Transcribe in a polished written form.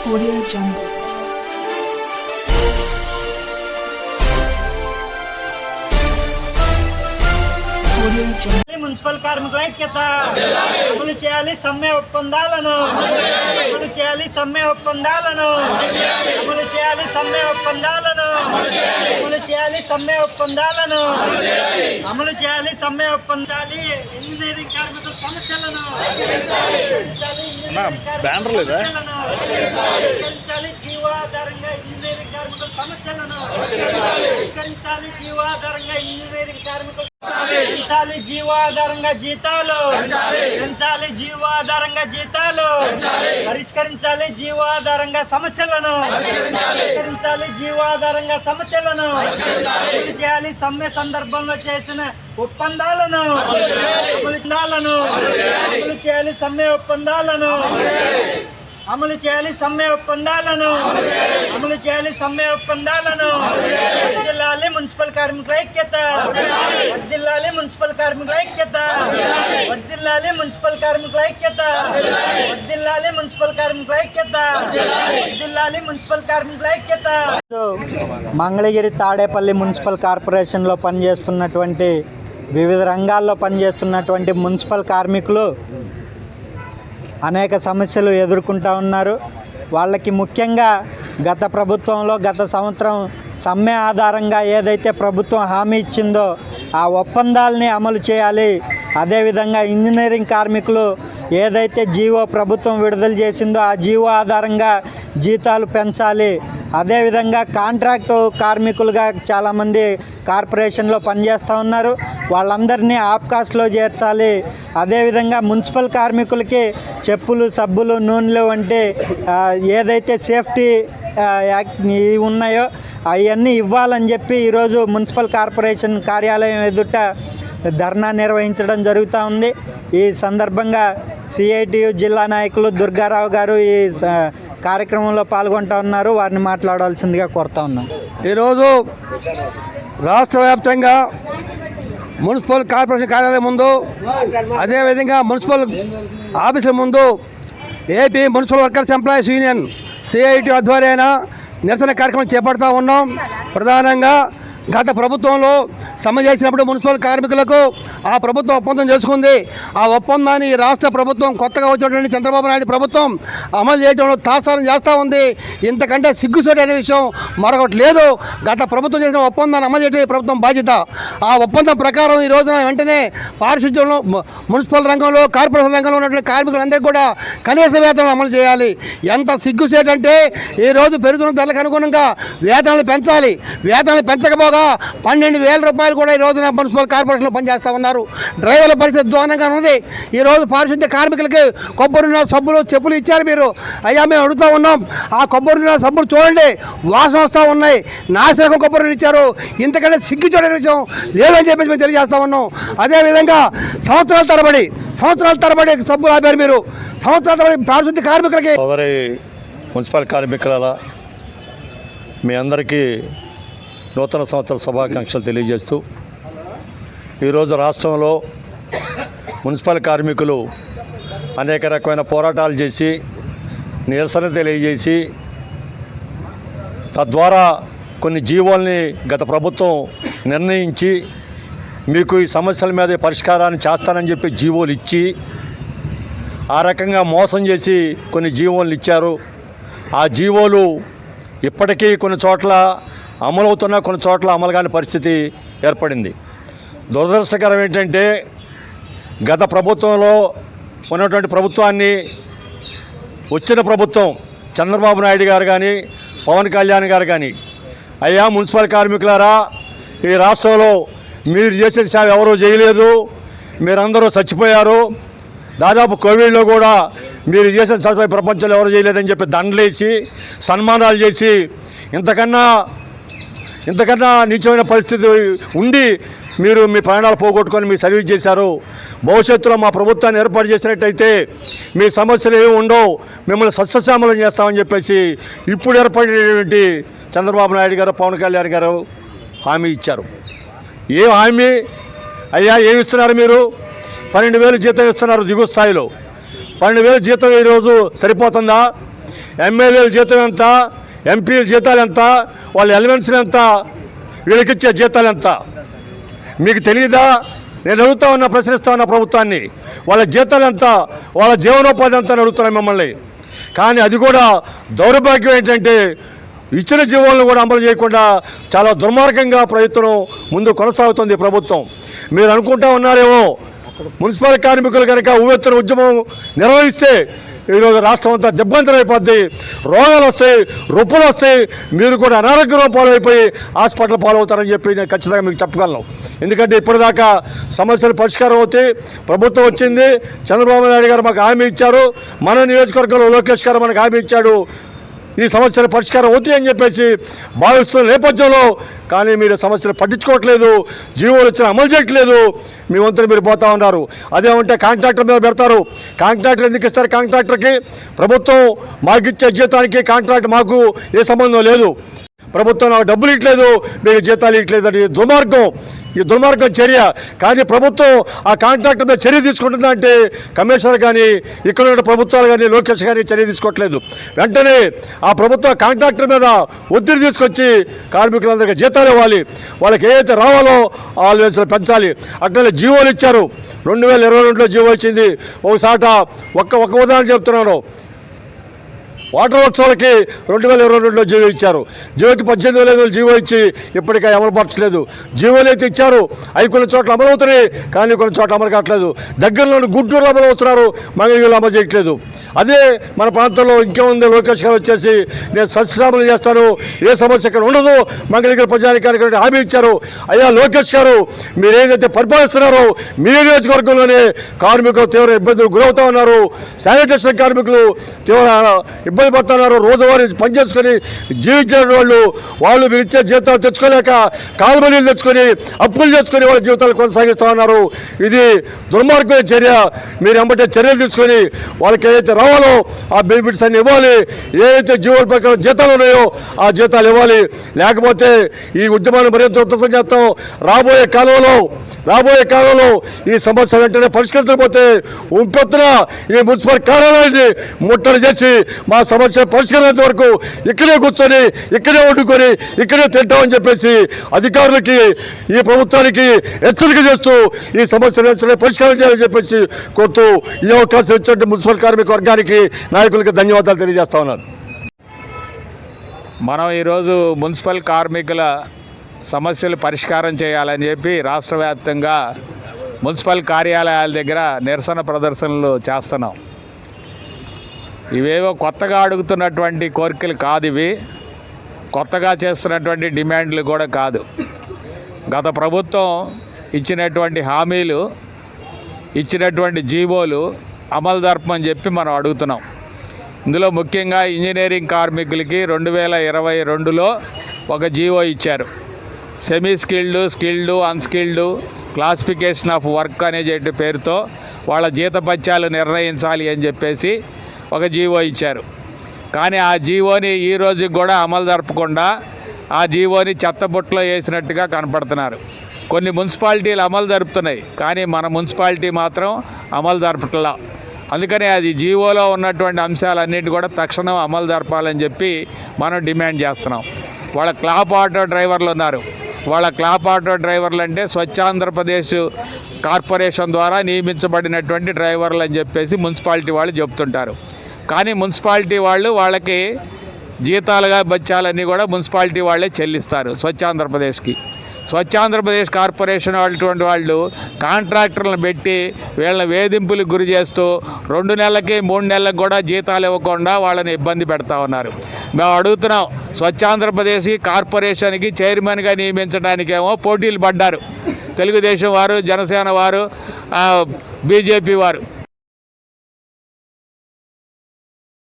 Audio Jungle. Audio Jungle. Municipal కార్మికుల ఐక్యత అమలు చేయాలి సమ్మె ఒప్పందాలను అమలు చేయాలి సమ్మె ఒప్పందాలను అమలు చేయాలి సమ్మె ఒప్పందాలను అమలు చేయాలి సమ్మె ఒప్పందాలను అమలు చేయాలి సమ్మె ఒప్పందాలి ఇంజనీరింగ్ కార్మికుల సమస్యలను పరిష్కరించాలి జీవాధారంగా ఇంజనీరింగ్ కార్మికుల సమస్యలను పరిష్కరించాలి జీవాధారంగా ఇంజనీరింగ్ కార్మికుల పెంచాలి జీవాధారంగా జీతాలు పెంచాలి జీవాధారంగా జీతాలు పరిష్కరించాలి జీవాధారంగా సమస్యలను పరిష్కరించాలి జీవాధారంగా సమస్యలను అమలు చేయాలి సమ్మె సందర్భంలో చేసిన ఒప్పందాలను అమలు చేయాలి సమ్మె ఒప్పందాలను అమలు చేయాలి సమ్మె ఒప్పందాలను అమలు చేయాలి సమ్మె ఒప్పందాలను వర్ధిల్లాలి మున్సిపల్ కార్మికుల ఐక్యత వర్ధిల్లాలి మున్సిపల్ కార్మికుల ఐక్యత వర్ధిల్లాలి మున్సిపల్ కార్మికుల ఐక్యత వర్ధిల్లాలి మున్సిపల్ కార్మికుల ఐక్యత వర్ధిల్లాలి మున్సిపల్ కార్మికుల ఐక్యత. మంగళగిరి తాడేపల్లి మున్సిపల్ కార్పొరేషన్లో పనిచేస్తున్నటువంటి వివిధ రంగాల్లో పనిచేస్తున్నటువంటి మున్సిపల్ కార్మికులు అనేక సమస్యలు ఎదుర్కొంటూ ఉన్నారు. వాళ్ళకి ముఖ్యంగా గత ప్రభుత్వంలో గత సంవత్సరం సమ్మె ఆధారంగా ఏదైతే ప్రభుత్వం హామీ ఇచ్చిందో ఆ ఒప్పందాలని అమలు చేయాలి. అదేవిధంగా ఇంజనీరింగ్ కార్మికులు ఏదైతే జీవో ప్రభుత్వం విడుదల చేసిందో ఆ జీవో ఆధారంగా జీతాలు పెంచాలి. అదేవిధంగా కాంట్రాక్టు కార్మికులుగా చాలామంది కార్పొరేషన్లో పనిచేస్తూ ఉన్నారు, వాళ్ళందరినీ ఆప్కాస్ట్లో చేర్చాలి. అదేవిధంగా మున్సిపల్ కార్మికులకి చెప్పులు, సబ్బులు, నూనెలు వంటి ఏదైతే సేఫ్టీ యాక్ట్ ఉన్నాయో అవన్నీ ఇవ్వాలని చెప్పి ఈరోజు మున్సిపల్ కార్పొరేషన్ కార్యాలయం ఎదుట ధర్నా నిర్వహించడం జరుగుతూ ఉంది. ఈ సందర్భంగా సిఐటియు జిల్లా నాయకులు దుర్గారావు గారు ఈ కార్యక్రమంలో పాల్గొంటూ ఉన్నారు. వారిని మాట్లాడాల్సిందిగా కోరుతా ఉన్నాం. ఈరోజు రాష్ట్ర వ్యాప్తంగా మున్సిపల్ కార్పొరేషన్ కార్యాలయం ముందు, అదేవిధంగా మున్సిపల్ ఆఫీసుల ముందు AP municipal workers employees union CIT ఆధ్వర్యాన నిరసన కార్యక్రమం చేపడుతూ ఉన్నాం. ప్రధానంగా గత ప్రభుత్వంలో సమ్మె చేసినప్పుడు మున్సిపల్ కార్మికులకు ఆ ప్రభుత్వం ఒప్పందం చేసుకుంది. ఆ ఒప్పందాన్ని రాష్ట్ర ప్రభుత్వం కొత్తగా వచ్చినటువంటి చంద్రబాబు నాయుడు ప్రభుత్వం అమలు చేయడంలో తాత్సారం చేస్తూ ఉంది. ఇంతకంటే సిగ్గుచేటు అనే విషయం మరొకటి లేదు. గత ప్రభుత్వం చేసిన ఒప్పందాన్ని అమలు చేయడం ప్రభుత్వం బాధ్యత. ఆ ఒప్పందం ప్రకారం ఈ రోజున వెంటనే పారిశుద్ధ్యంలో మున్సిపల్ రంగంలో కార్పొరేషన్ రంగంలో ఉన్నటువంటి కార్మికులందరికీ కూడా కనీస వేతనం అమలు చేయాలి. ఎంత సిగ్గుచేటు అంటే ఈరోజు పెరుగుతున్న ధరలకు అనుగుణంగా వేతనాలు పెంచాలి. వేతనాలు పెంచకపోగా 12,000 రూపాయలు కూడా ఈ రోజున మున్సిపల్ కార్పొరేషన్లో పనిచేస్తూ ఉన్నారు. డ్రైవర్ల పరిస్థితి దారుణంగా ఉంది. ఈరోజు పారిశుద్ధ్య కార్మికులకి కొబ్బరి నూనె, సబ్బులు, చెప్పులు ఇచ్చారు. మీరు అయ్యా మేము అడుగుతూ ఉన్నాం, ఆ కొబ్బరి నూనె, సబ్బులు చూడండి వాసన వస్తూ ఉన్నాయి. నాసిరకం కొబ్బరి నూనె ఇచ్చారు. ఇంతకంటే సిగ్గు చూడని విషయం లేదని చెప్పేసి మేము తెలియజేస్తూ ఉన్నాం. అదేవిధంగా సంవత్సరాల తరబడి సబ్బులు ఆపారు. మీరు సంవత్సరాల తరబడి పారిశుద్ధ్య కార్మికులకి. మున్సిపల్ కార్మికుల మీ అందరికీ నూతన సంవత్సర శుభాకాంక్షలు తెలియజేస్తూ, ఈరోజు రాష్ట్రంలో మున్సిపల్ కార్మికులు అనేక రకమైన పోరాటాలు చేసి నిరసన తెలియజేసి తద్వారా కొన్ని జీవోల్ని గత ప్రభుత్వం నిర్ణయించి మీకు ఈ సమస్యల మీద పరిష్కారాన్ని చేస్తానని చెప్పి జీవోలు ఇచ్చి ఆ రకంగా మోసం చేసి కొన్ని జీవోలు ఇచ్చారు. ఆ జీవోలు ఇప్పటికీ కొన్ని చోట్ల అమలవుతున్న, కొన్ని చోట్ల అమలు కాని పరిస్థితి ఏర్పడింది. దురదృష్టకరం ఏంటంటే గత ప్రభుత్వంలో ఉన్నటువంటి ప్రభుత్వాన్ని వచ్చిన ప్రభుత్వం చంద్రబాబు నాయుడు గారు కానీ పవన్ కళ్యాణ్ గారు కానీ, అయ్యా మున్సిపల్ కార్మికులారా, ఈ రాష్ట్రంలో మీరు చేసే సేవ ఎవరూ చేయలేదు, మీరందరూ చచ్చిపోయారు, దాదాపు కోవిడ్లో కూడా మీరు చేసిన సేవ ప్రపంచంలో ఎవరు చేయలేదని చెప్పి దండలేసి సన్మానాలు చేసి ఇంతకన్నా నీచమైన పరిస్థితి ఉండి మీరు మీ ప్రాణాలు పోగొట్టుకొని మీ సర్వీస్ చేశారు. భవిష్యత్తులో మా ప్రభుత్వాన్ని ఏర్పాటు చేసినట్టయితే మీ సమస్యలు ఏమి ఉండవు, మిమ్మల్ని సస్యశ్యామలం చేస్తామని చెప్పేసి ఇప్పుడు ఏర్పడినటువంటి చంద్రబాబు నాయుడు గారు, పవన్ కళ్యాణ్ గారు హామీ ఇచ్చారు. ఏం హామీ అయ్యా? ఏమి ఇస్తున్నారు మీరు? 12,000 జీతం ఇస్తున్నారు దిగువ స్థాయిలో. 12,000 జీతం ఈరోజు సరిపోతుందా? ఎమ్మెల్యేల జీతం ఎంత, ఎంపీల జీతాలు ఎంత, వాళ్ళ ఎలిమెంట్స్లు ఎంత, వీళ్ళకిచ్చే జీతాలు ఎంత మీకు తెలియదా? నేను అడుగుతా ఉన్నా, ప్రశ్నిస్తా ఉన్నా ప్రభుత్వాన్ని. వాళ్ళ జీతాలు ఎంత, వాళ్ళ జీవనోపాధి ఎంత అని అడుగుతున్నాను మిమ్మల్ని. కానీ అది కూడా దౌర్భాగ్యం ఏంటంటే ఇచ్చిన జీవోలను కూడా అమలు చేయకుండా చాలా దుర్మార్గంగా ప్రయత్నం ముందు కొనసాగుతుంది ప్రభుత్వం. మీరు అనుకుంటా ఉన్నారేమో మున్సిపల్ కార్మికులు కనుక ఉవ్వెత్తున ఉద్యమం నిర్వహిస్తే ఈరోజు రాష్ట్రం అంతా దిగ్బంధనం అయిపోద్ది, రోగాలు వస్తాయి, రొప్పులు వస్తాయి, మీరు కూడా అనారోగ్య పాలైపోయి హాస్పిటల్ పాలవుతారని చెప్పి నేను ఖచ్చితంగా మీకు చెప్పగలను. ఎందుకంటే ఇప్పటిదాకా సమస్యలు పరిష్కారం అవుతాయి. ప్రభుత్వం వచ్చింది, చంద్రబాబు నాయుడు గారు మాకు హామీ ఇచ్చారు, మన నియోజకవర్గంలో లోకేష్ గారు మనకు హామీ ఇచ్చాడు, ఈ సమస్యలు పరిష్కారం అవుతాయి అని చెప్పేసి భావిస్తున్న నేపథ్యంలో కానీ మీరు సమస్యలు పట్టించుకోవట్లేదు, జీవోలు ఇచ్చిన అమలు చేయట్లేదు, మీ వంతులు మీరు పోతా ఉన్నారు. అదేమంటే కాంట్రాక్టర్ మీద పెడతారు. కాంట్రాక్టర్ ఎందుకు ఇస్తారు? కాంట్రాక్టర్కి ప్రభుత్వం మాకు ఇచ్చే జీతానికి కాంట్రాక్ట్ మాకు ఏ సంబంధం లేదు. ప్రభుత్వం నాకు డబ్బులు ఇవ్వట్లేదు, మీకు జీతాలు ఇవ్వట్లేదు అని దుర్మార్గం, ఈ దుర్మార్గం చర్య. కానీ ప్రభుత్వం ఆ కాంట్రాక్టర్ మీద చర్య తీసుకుంటుందంటే కమిషనర్ కానీ ఇక్కడ ఉన్న ప్రభుత్వాలు కానీ లోకేష్ కానీ చర్య తీసుకోవట్లేదు. వెంటనే ఆ ప్రభుత్వ కాంట్రాక్టర్ మీద ఒత్తిడి తీసుకొచ్చి కార్మికులందరికీ జీతాలు ఇవ్వాలి, వాళ్ళకి ఏదైతే రావాలో ఆలోచన పెంచాలి. అట్లనే జీవోలు ఇచ్చారు. 2022లో జీవో ఇచ్చింది. ఒకసాట ఒక్క ఉదాహరణ చెప్తున్నాను. వాటర్ వర్క్స్ వాళ్ళకి 2022లో జీవో ఇచ్చారు. జీవోకి 18,000 జీవో ఇచ్చి ఇప్పటికీ అమలు పరచలేదు. జీవోలు అయితే ఇచ్చారు, అవి కొన్ని చోట్ల అమలు అవుతున్నాయి, కానీ కొన్ని చోట్ల అమలు కావట్లేదు. దగ్గరలోని గుంటూరులో అమలు అవుతున్నారు, మంగళగిరిలో అమలు చేయట్లేదు. అదే మన ప్రాంతంలో ఇంకేముంది, లోకేష్ గారు వచ్చేసి నేను సస్యశామలు చేస్తాను, ఏ సమస్య ఇక్కడ ఉండదు, మంగళగిరి ప్రజానికానికి హామీ ఇచ్చారు. అయ్యా లోకేష్ గారు, మీరు ఏదైతే పరిపాలిస్తున్నారో మీ నియోజకవర్గంలోనే కార్మికులు తీవ్ర ఇబ్బందులు గురవుతూ ఉన్నారు. శానిటేషన్ కార్మికులు తీవ్ర ఇబ్బంది పడుతున్నారు. రోజువారీ పనిచేసుకొని జీవించిన వాళ్ళు మీరు ఇచ్చే జీతాలు తెచ్చుకోలేక కాలుమనీలు తెచ్చుకొని అప్పులు చేసుకొని వాళ్ళ జీవితాలు కొనసాగిస్తూ ఉన్నారు. ఇది దుర్మార్గమైన చర్య. మీరు వెంబటే చర్యలు తీసుకొని వాళ్ళకి ఏదైతే రావాలో ఆ బెనిఫిట్స్ అన్ని ఇవ్వాలి. ఏదైతే జీవోల ప్రకారం జీతాలు ఉన్నాయో ఆ జీతాలు ఇవ్వాలి. లేకపోతే ఈ ఉద్యమాన్ని మరింత ఉధృతం చేస్తాం. రాబోయే కాలంలో ఈ సమస్య వెంటనే పరిష్కరించకపోతే ఉంపెత్తున ఈ మున్సిపల్ కార్యాలయాన్ని ముట్టడి చేసి మా సమస్య పరిష్కరించేంత వరకు ఇక్కడే కూర్చొని ఇక్కడే వండుకొని ఇక్కడే తింటామని చెప్పేసి అధికారులకి ఈ ప్రభుత్వానికి హెచ్చరిక చేస్తూ ఈ సమస్య వెంటనే పరిష్కారం చేయాలని చెప్పేసి కోరుతూ ఈ అవకాశం ఇచ్చే మున్సిపల్ కార్మిక వర్గానికి నాయకులకి ధన్యవాదాలు తెలియజేస్తా ఉన్నాను. మనం ఈరోజు మున్సిపల్ కార్మికుల సమస్యలు పరిష్కారం చేయాలని చెప్పి రాష్ట్ర వ్యాప్తంగా మున్సిపల్ కార్యాలయాల దగ్గర నిరసన ప్రదర్శనలు చేస్తున్నాం. ఇవేవో కొత్తగా అడుగుతున్నటువంటి కోరికలు కాదు, ఇవి కొత్తగా చేస్తున్నటువంటి డిమాండ్లు కూడా కాదు. గత ప్రభుత్వం ఇచ్చినటువంటి హామీలు, ఇచ్చినటువంటి జీవోలు అమలు జరపమని చెప్పి మనం అడుగుతున్నాం. ఇందులో ముఖ్యంగా ఇంజనీరింగ్ కార్మికులకి 2022లో ఒక జీవో ఇచ్చారు. Semi skilled, unskilled classification of work అనే పేరుతో వాళ్ళ జీతపత్యాలు నిర్ణయించాలి అని చెప్పేసి ఒక జీవో ఇచ్చారు. కానీ ఆ జీవోని ఈ రోజుకి కూడా అమలు జరపకుండా ఆ జీవోని చెత్తబుట్టలో వేసినట్టుగా కనపడుతున్నారు. కొన్ని మున్సిపాలిటీలు అమలు జరుపుతున్నాయి, కానీ మన మున్సిపాలిటీ మాత్రం అమలు జరపట్లా. అందుకని అది జీవోలో ఉన్నటువంటి అంశాలన్నిటి కూడా తక్షణం అమలు జరపాలని చెప్పి మనం డిమాండ్ చేస్తున్నాం. వాళ్ళ క్లాప్ ఆటో డ్రైవర్లు ఉన్నారు. వాళ్ళ క్లాప్ ఆటో డ్రైవర్లు అంటే స్వచ్ఛాంధ్రప్రదేశ్ కార్పొరేషన్ ద్వారా నియమించబడినటువంటి డ్రైవర్లు అని చెప్పేసి మున్సిపాలిటీ వాళ్ళు చెప్తుంటారు. కానీ మున్సిపాలిటీ వాళ్ళు వాళ్ళకి జీతాలుగా బత్యాలన్నీ కూడా మున్సిపాలిటీ వాళ్ళే చెల్లిస్తారు స్వచ్ఛాంధ్రప్రదేశ్ కార్పొరేషన్ అటువంటి వాళ్ళు కాంట్రాక్టర్లను పెట్టి వీళ్ళని వేధింపులకు గురి చేస్తూ 2 నెలలకి 3 నెలలకు కూడా జీతాలు ఇవ్వకుండా వాళ్ళని ఇబ్బంది పెడతా ఉన్నారు. మేము అడుగుతున్నాం, స్వచ్ఛాంధ్రప్రదేశ్ కార్పొరేషన్కి చైర్మన్గా నియమించడానికేమో పోటీలు పడ్డారు తెలుగుదేశం వారు, జనసేన వారు, బీజేపీ వారు.